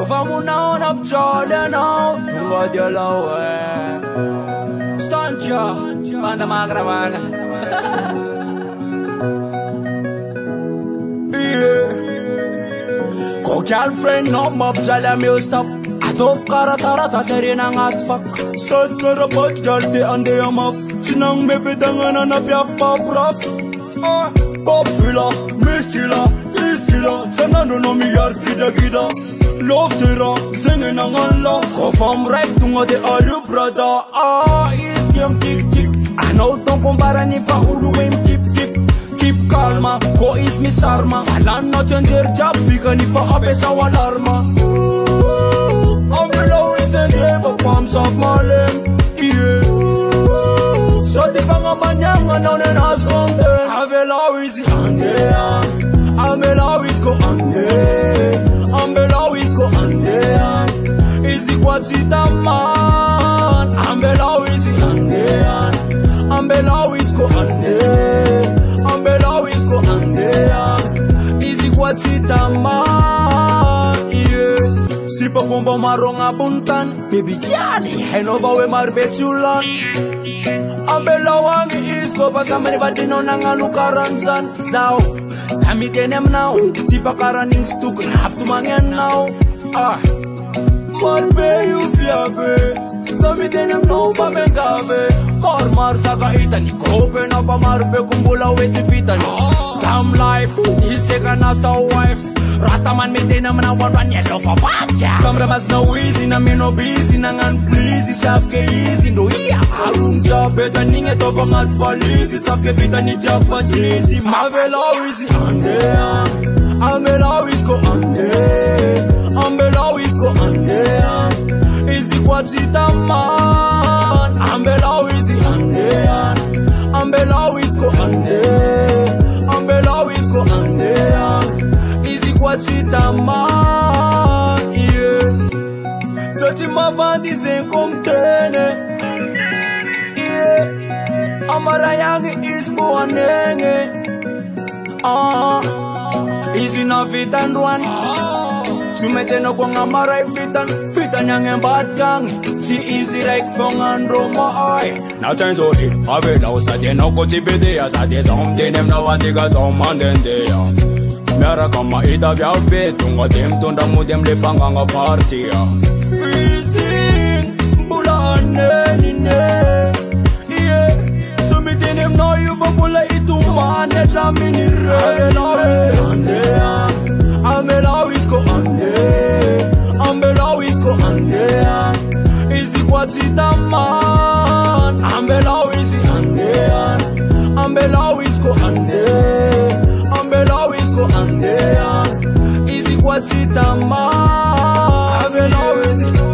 vamos now up Charlie now. Tu va de la Stancha, manda más grabar. Ko girlfriend no mob jala me stop. Atof kara tara ta serena ngat fuck. Sat kara pat jalde ande am off. Chinang me vedangana na piaf pa prof. Bob fila, mistila, tristila. Sanano no mi yar gida. Love tera, singing ang Allah. Ko fam right tunga de aru brother. Is game tik. Ano tong kumbara ni fa uluwem keep. Keep calma, ko is mi sarma. Falan na changer job, fika ni fa apesa walarma. I'm below is a never palms of my limb. Yeah. So the fanga manyanga now then has come there. I will always ande. I will always go ande. I will always go ande. Is it what it man? I will always ande. I will always go ande. I will always go ande. Is it what it man? Yeah. Sipa kumba maronga buntan, baby gyali, henova we marbechulan. Ambelawang isko pasamani vadino nangalu karanzan. Zao, sami tenem now, sipa karaning stuk nap tumangen now. Marbe you fiave, sami tenem now pamengave. Mar saka itani, kope na pa marbe kumbula wechi fitani. Damn life, iseka na ta wife. Rastaman maintain naman ang one yellow for patya. Kamra mas na easy na me no busy nangan please saf ke easy no iya. Arung job beta ning eto vangat valisi saf ke vita ni job cheesy. Mavel always ande. Amel always go ande. Amel always go ande. Easy kwatita man. Amel always ande. Amel always go ande. Amel always go ande. Kwatita man, yeah. Soti mavandi zen komtene, yeah. Amara yangi ispo anenge, Easy na vitan ruan, Chumete no kong amara fitan yang embat gang. Si easy like fong and roma ay. Now turns on it, ave now sa de no ko tibede ya sa de som tenem na watiga som mandende ya. Mera kama ida vya be tunga dem tunda mudem le fanga nga party ya. Freezing bula nene yeah. So me tenem na you va bula itu mane jamini re. Amel always go ande. Amel always go ande. Easy kwatita man. Amel always ande. Amel always go ande. Amel always go ande. Easy kwatita man. Amel always go.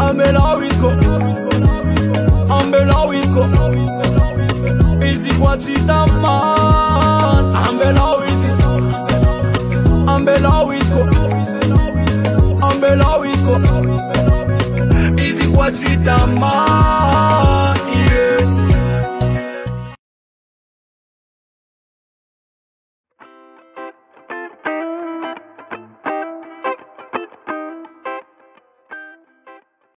Amel always go. Easy kwatita man. Amel always go. Amel always go. Easy kwatita man.